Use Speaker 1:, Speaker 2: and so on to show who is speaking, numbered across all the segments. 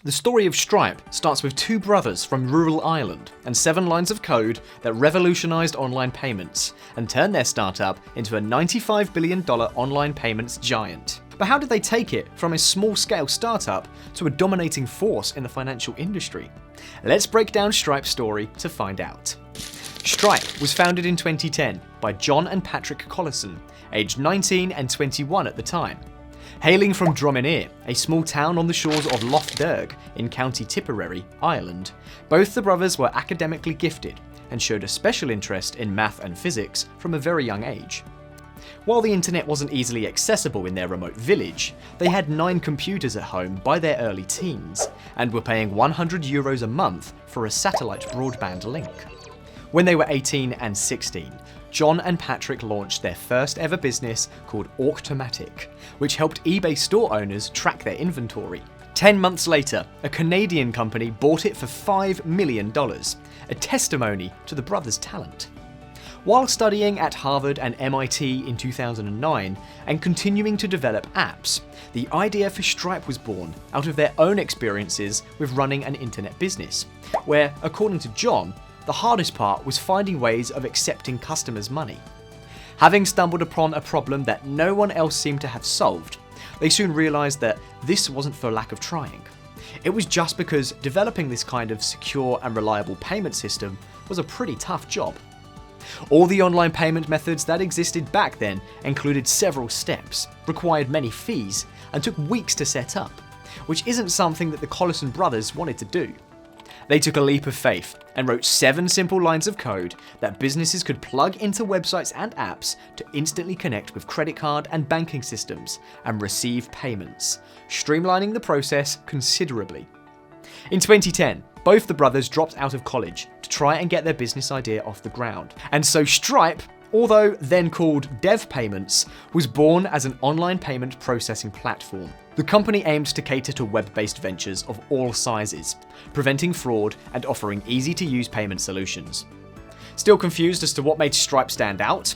Speaker 1: The story of Stripe starts with two brothers from rural Ireland and 7 lines of code that revolutionized online payments and turned their startup into a $95 billion online payments giant. But how did they take it from a small-scale startup to a dominating force in the financial industry? Let's break down Stripe's story to find out. Stripe was founded in 2010 by John and Patrick Collison, aged 19 and 21 at the time. Hailing from Dromineer, a small town on the shores of Lough Derg in County Tipperary, Ireland, both the brothers were academically gifted and showed a special interest in math and physics from a very young age. While the internet wasn't easily accessible in their remote village, they had 9 computers at home by their early teens and were paying €100 a month for a satellite broadband link. When they were 18 and 16, John and Patrick launched their first ever business called Automatic, which helped eBay store owners track their inventory. 10 months later, a Canadian company bought it for $5 million, a testimony to the brothers' talent. While studying at Harvard and MIT in 2009 and continuing to develop apps, the idea for Stripe was born out of their own experiences with running an internet business, where, according to John, the hardest part was finding ways of accepting customers' money. Having stumbled upon a problem that no one else seemed to have solved, they soon realised that this wasn't for lack of trying. It was just because developing this kind of secure and reliable payment system was a pretty tough job. All the online payment methods that existed back then included several steps, required many fees, and took weeks to set up, which isn't something that the Collison brothers wanted to do. They took a leap of faith and wrote 7 simple lines of code that businesses could plug into websites and apps to instantly connect with credit card and banking systems and receive payments, streamlining the process considerably. In 2010, both the brothers dropped out of college to try and get their business idea off the ground. And so Stripe, although then called Dev Payments, was born as an online payment processing platform. The company aimed to cater to web-based ventures of all sizes, preventing fraud and offering easy-to-use payment solutions. Still confused as to what made Stripe stand out?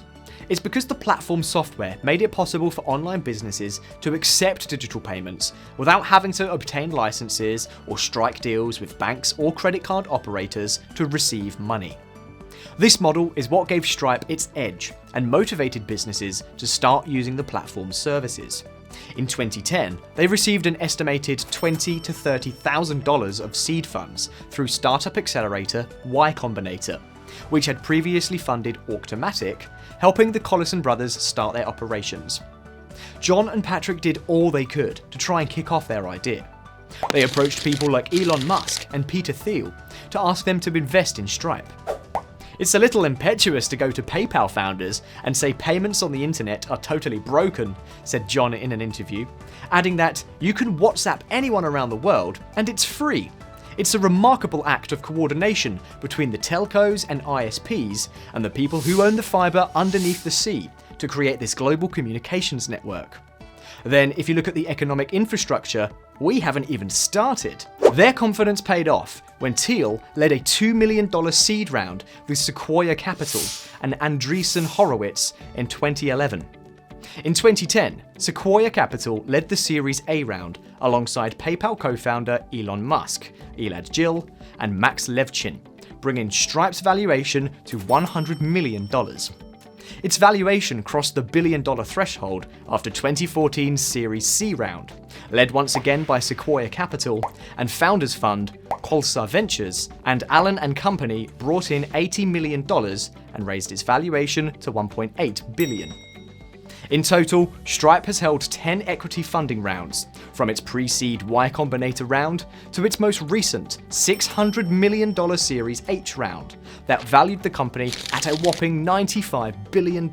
Speaker 1: It's because the platform software made it possible for online businesses to accept digital payments without having to obtain licenses or strike deals with banks or credit card operators to receive money. This model is what gave Stripe its edge and motivated businesses to start using the platform's services. In 2010, they received an estimated $20,000 to $30,000 of seed funds through startup accelerator Y Combinator, which had previously funded Automatic, helping the Collison brothers start their operations. John and Patrick did all they could to try and kick off their idea. They approached people like Elon Musk and Peter Thiel to ask them to invest in Stripe. It's a little impetuous to go to PayPal founders and say payments on the internet are totally broken, said John in an interview, adding that you can WhatsApp anyone around the world and it's free. It's a remarkable act of coordination between the telcos and ISPs and the people who own the fibre underneath the sea to create this global communications network. Then, if you look at the economic infrastructure, we haven't even started. Their confidence paid off when Thiel led a $2 million seed round with Sequoia Capital and Andreessen Horowitz in 2011. In 2010, Sequoia Capital led the Series A round alongside PayPal co-founder Elon Musk, Elad Gil, and Max Levchin, bringing Stripe's valuation to $100 million. Its valuation crossed the $1 billion threshold after 2014's Series C round, led once again by Sequoia Capital and founders fund Collisons Ventures, and Allen & Company brought in $80 million and raised its valuation to $1.8 billion. In total, Stripe has held 10 equity funding rounds, from its pre-seed Y Combinator round to its most recent $600 million Series H round that valued the company at a whopping $95 billion.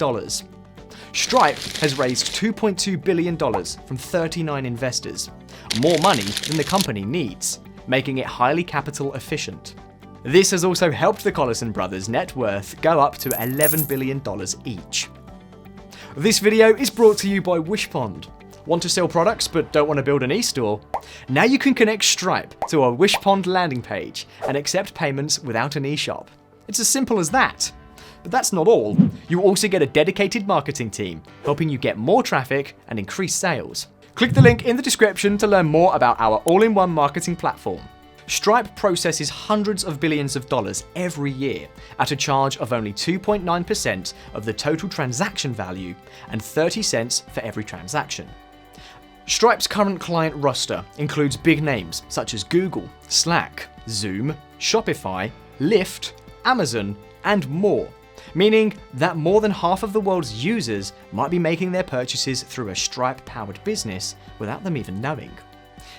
Speaker 1: Stripe has raised $2.2 billion from 39 investors, more money than the company needs, making it highly capital efficient. This has also helped the Collison brothers' net worth go up to $11 billion each. This video is brought to you by Wishpond. Want to sell products but don't want to build an e-store? Now you can connect Stripe to a Wishpond landing page and accept payments without an e-shop. It's as simple as that. But that's not all. You also get a dedicated marketing team, helping you get more traffic and increase sales. Click the link in the description to learn more about our all-in-one marketing platform. Stripe processes hundreds of billions of dollars every year at a charge of only 2.9% of the total transaction value and 30 cents for every transaction. Stripe's current client roster includes big names such as Google, Slack, Zoom, Shopify, Lyft, Amazon, and more, meaning that more than half of the world's users might be making their purchases through a Stripe-powered business without them even knowing.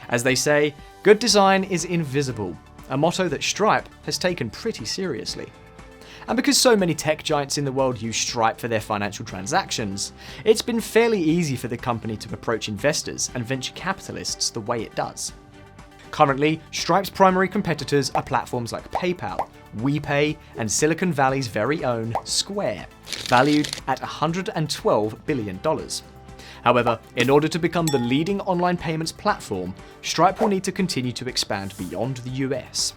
Speaker 1: As they say, good design is invisible, a motto that Stripe has taken pretty seriously. And because so many tech giants in the world use Stripe for their financial transactions, it's been fairly easy for the company to approach investors and venture capitalists the way it does. Currently, Stripe's primary competitors are platforms like PayPal, WePay, and Silicon Valley's very own Square, valued at $112 billion. However, in order to become the leading online payments platform, Stripe will need to continue to expand beyond the US.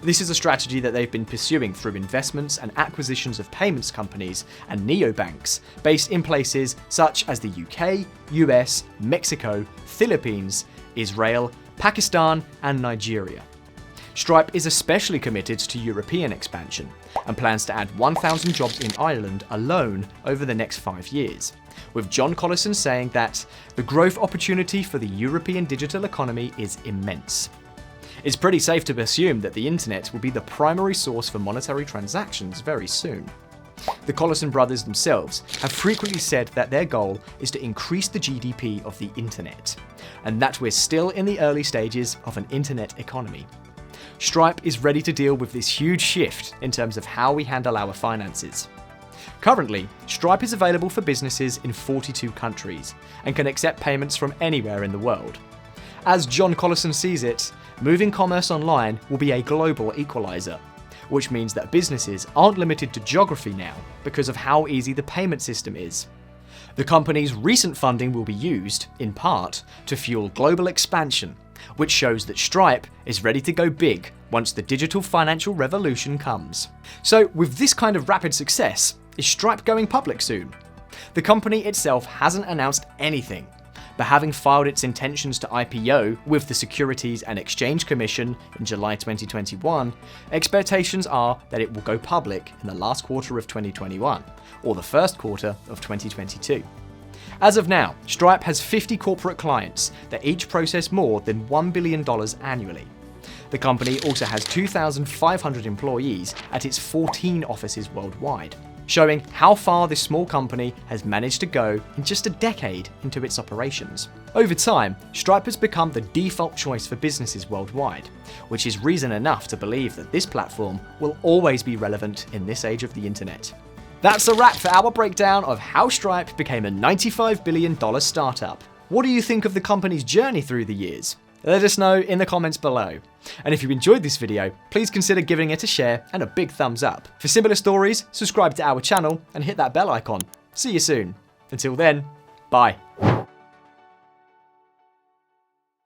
Speaker 1: This is a strategy that they've been pursuing through investments and acquisitions of payments companies and neobanks based in places such as the UK, US, Mexico, Philippines, Israel, Pakistan, and Nigeria. Stripe is especially committed to European expansion and plans to add 1,000 jobs in Ireland alone over the next 5 years, with John Collison saying that the growth opportunity for the European digital economy is immense. It's pretty safe to assume that the internet will be the primary source for monetary transactions very soon. The Collison brothers themselves have frequently said that their goal is to increase the GDP of the internet, and that we're still in the early stages of an internet economy. Stripe is ready to deal with this huge shift in terms of how we handle our finances. Currently, Stripe is available for businesses in 42 countries and can accept payments from anywhere in the world. As John Collison sees it, moving commerce online will be a global equalizer, which means that businesses aren't limited to geography now because of how easy the payment system is. The company's recent funding will be used, in part, to fuel global expansion, which shows that Stripe is ready to go big once the digital financial revolution comes. So, with this kind of rapid success, is Stripe going public soon? The company itself hasn't announced anything, but having filed its intentions to IPO with the Securities and Exchange Commission in July 2021, expectations are that it will go public in the last quarter of 2021, or the first quarter of 2022. As of now, Stripe has 50 corporate clients that each process more than $1 billion annually. The company also has 2,500 employees at its 14 offices worldwide, showing how far this small company has managed to go in just a decade into its operations. Over time, Stripe has become the default choice for businesses worldwide, which is reason enough to believe that this platform will always be relevant in this age of the internet. That's a wrap for our breakdown of how Stripe became a $95 billion startup. What do you think of the company's journey through the years? Let us know in the comments below. And if you enjoyed this video, please consider giving it a share and a big thumbs up. For similar stories, subscribe to our channel and hit that bell icon. See you soon. Until then, bye.